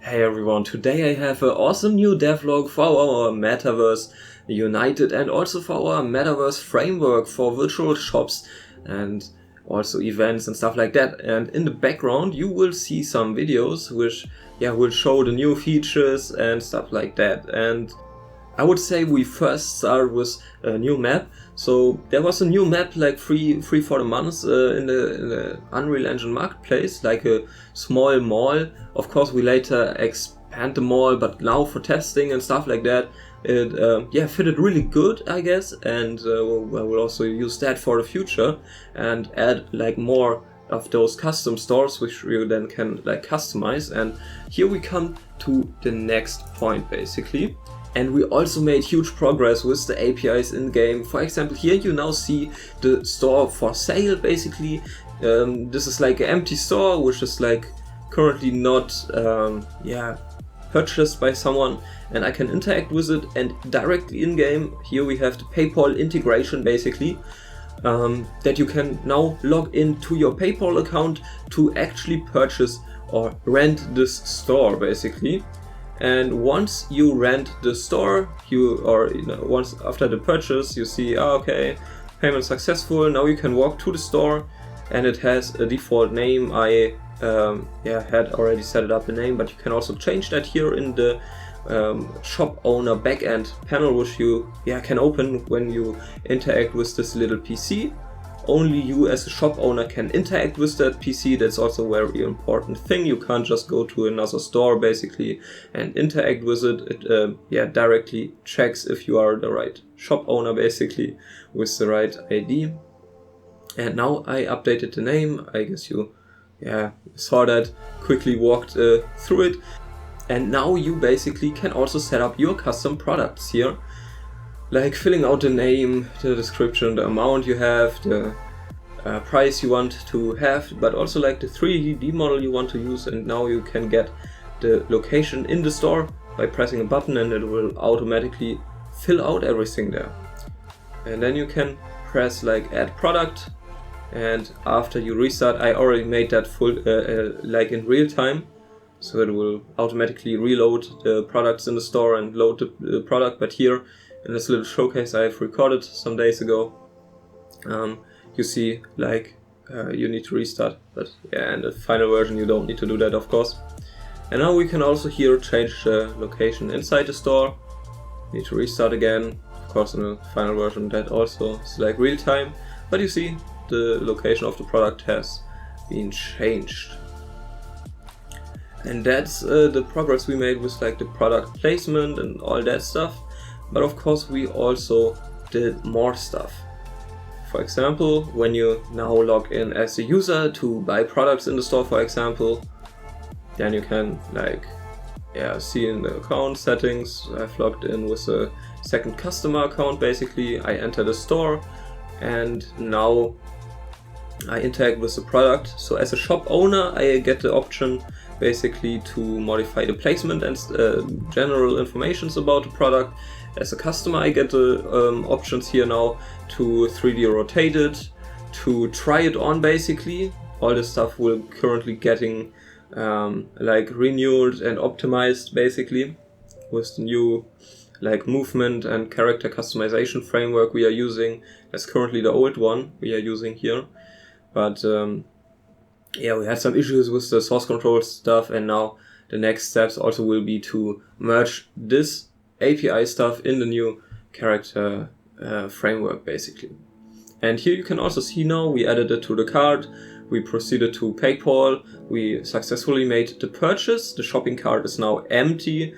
Hey everyone, today I have an awesome new devlog for our Metaverse United and also for our Metaverse framework for virtual shops and also events and stuff like that. And in the background you will see some videos which will show the new features and stuff like that. And I would say we first start with a new map. So there was a new map like free for the month in the Unreal Engine marketplace, like a small mall. Of course we later expand the mall, but now for testing and stuff like that, it fitted really good, I guess. And we'll also use that for the future and add like more of those custom stores which you then can like customize. And here we come to the next point basically. And we also made huge progress with the APIs in game. For example, here you now see the store for sale basically. This is like an empty store which is like currently not purchased by someone, and I can interact with it. And directly in game, here we have the PayPal integration basically, that you can now log into your PayPal account to actually purchase or rent this store basically. And once you rent the store, once after the purchase, you see, okay, payment successful. Now you can walk to the store, and it has a default name. I had already set it up a name, but you can also change that here in the shop owner backend panel, which you can open when you interact with this little PC. Only you as a shop owner can interact with that PC. That's also a very important thing. You can't just go to another store basically and interact with it. It directly checks if you are the right shop owner basically with the right ID. And now I updated the name. I guess you saw that, quickly walked through it. And now you basically can also set up your custom products here, like filling out the name, the description, the amount you have, the price you want to have, but also like the 3D model you want to use. And now you can get the location in the store by pressing a button, and it will automatically fill out everything there. And then you can press like add product, and after you restart, I already made that full like in real time. So it will automatically reload the products in the store and load the product. But here in this little showcase I have recorded some days ago, you see like you need to restart, but in the final version you don't need to do that, of course. And now we can also here change the location inside the store. Need to restart again, of course. In the final version that also is like real time, but you see the location of the product has been changed. And that's the progress we made with like the product placement and all that stuff. But of course we also did more stuff. For example, when you now log in as a user to buy products in the store, for example, then you can see in the account settings, I've logged in with a second customer account basically. I enter the store and now I interact with the product. So as a shop owner, I get the option basically to modify the placement and general informations about the product. As a customer, I get the options here now to 3D rotate it, to try it on basically. All this stuff will currently getting renewed and optimized basically with the new movement and character customization framework we are using. That's currently the old one we are using here. But we had some issues with the source control stuff, and now the next steps also will be to merge this API stuff in the new character framework basically. And here you can also see now we added it to the cart. We proceeded to PayPal. We successfully made the purchase. The shopping cart is now empty,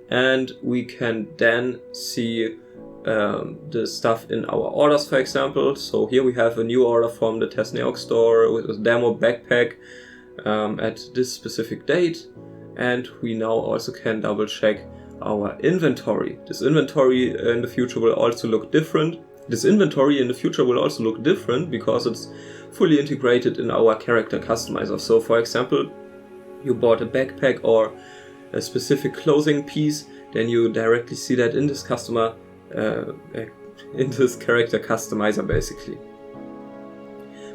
and we can then see the stuff in our orders, for example. So here we have a new order from the Test Neox store with a demo backpack at this specific date. And we now also can double check our inventory. This inventory in the future will also look different. Because it's fully integrated in our character customizer. So for example, you bought a backpack or a specific clothing piece, then you directly see that in this in this character customizer basically.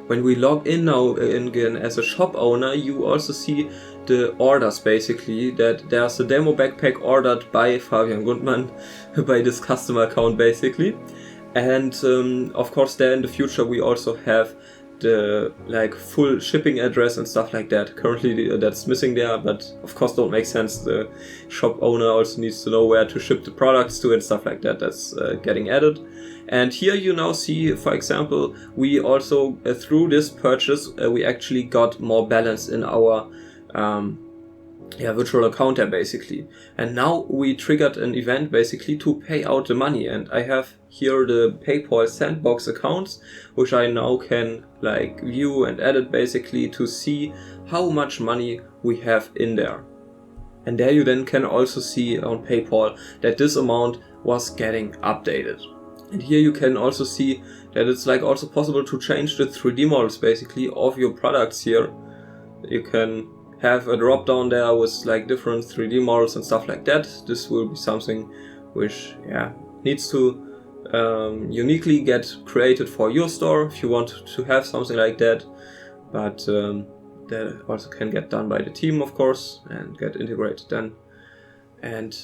when we log in now again as a shop owner, you also see the orders basically, that there's a demo backpack ordered by Fabian Gundmann by this customer account basically. And of course there in the future we also have the like full shipping address and stuff like that. Currently that's missing there, but of course don't make sense. The shop owner also needs to know where to ship the products to and stuff like that. That's getting added. And here you now see, for example, we also through this purchase we actually got more balance in our virtual account there basically. And now we triggered an event basically to pay out the money, and I have here the PayPal sandbox accounts, which I now can like view and edit basically to see how much money we have in there. And there you then can also see on PayPal that this amount was getting updated. And here you can also see that it's like also possible to change the 3D models basically of your products here. You can have a drop down there with like different 3D models and stuff like that. This will be something which needs to uniquely get created for your store if you want to have something like that. But that also can get done by the team, of course, and get integrated then. And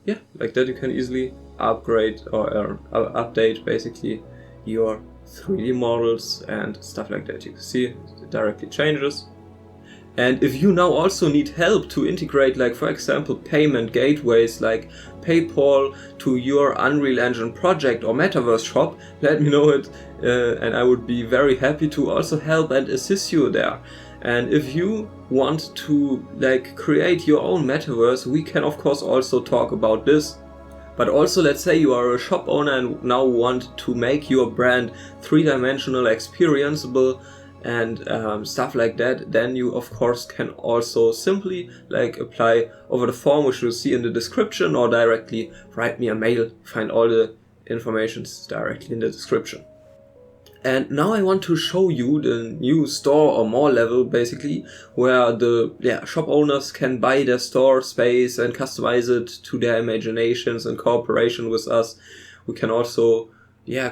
yeah, like that you can easily upgrade or update basically your 3D models and stuff like that. You can see it directly changes. And if you now also need help to integrate, like for example, payment gateways like PayPal to your Unreal Engine project or metaverse shop, let me know it, and I would be very happy to also help and assist you there. And if you want to like create your own metaverse, we can of course also talk about this. But also, let's say you are a shop owner and now want to make your brand three-dimensional, experienceable, and stuff like that, then you of course can also simply like apply over the form which you'll see in the description, or directly write me a mail. Find all the information directly in the description. And now I want to show you the new store or mall level basically, where the shop owners can buy their store space and customize it to their imaginations in cooperation with us. We can also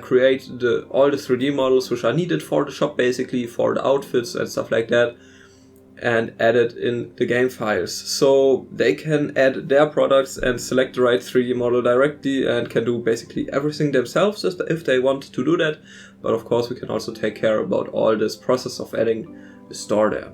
create all the 3D models which are needed for the shop basically, for the outfits and stuff like that, and add it in the game files. So they can add their products and select the right 3D model directly and can do basically everything themselves if they want to do that. But of course we can also take care about all this process of adding the store there.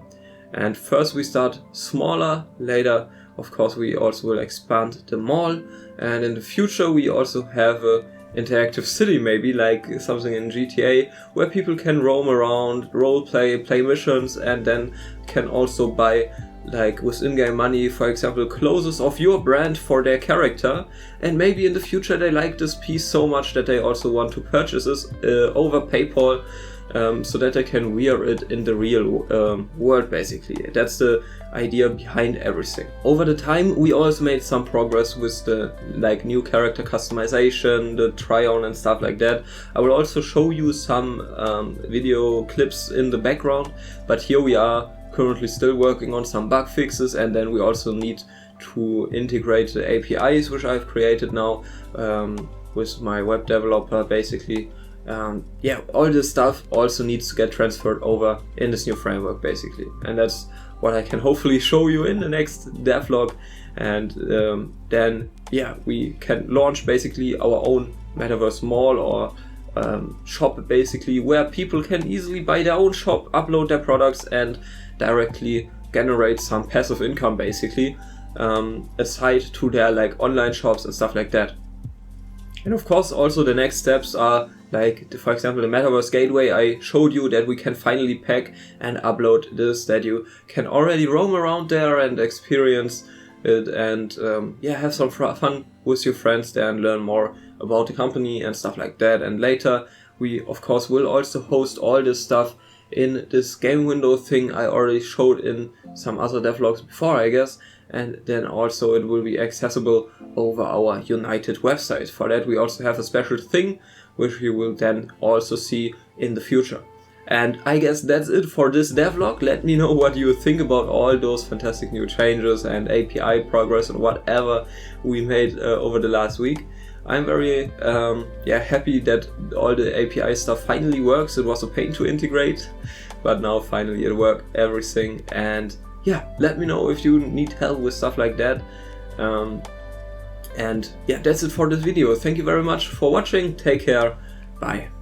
And first we start smaller, later of course we also will expand the mall, and in the future we also have a interactive city, maybe like something in GTA, where people can roam around, role play missions, and then can also buy like with in-game money, for example, clothes of your brand for their character. And maybe in the future they like this piece so much that they also want to purchase this over PayPal, so that they can wear it in the real world basically. That's the idea behind everything. Over the time we also made some progress with the like new character customization, the try-on and stuff like that. I will also show you some video clips in the background, but here we are currently still working on some bug fixes, and then we also need to integrate the APIs which I've created now with my web developer basically. All this stuff also needs to get transferred over in this new framework basically, and that's what I can hopefully show you in the next devlog. And then we can launch basically our own metaverse mall or shop basically, where people can easily buy their own shop, upload their products, and directly generate some passive income basically, aside to their like online shops and stuff like that. And of course also the next steps are like, for example, the Metaverse Gateway. I showed you that we can finally pack and upload this, that you can already roam around there and experience it, and have some fun with your friends there and learn more about the company and stuff like that. And later we of course will also host all this stuff in this game window thing I already showed in some other devlogs before, I guess. And then also it will be accessible over our United website. For that we also have a special thing which you will then also see in the future. And I guess that's it for this devlog. Let me know what you think about all those fantastic new changes and API progress and whatever we made over the last week. I'm very happy that all the API stuff finally works. It was a pain to integrate, but now finally it worked, everything. And yeah, let me know if you need help with stuff like that. And yeah, that's it for this video. Thank you very much for watching. Take care. Bye.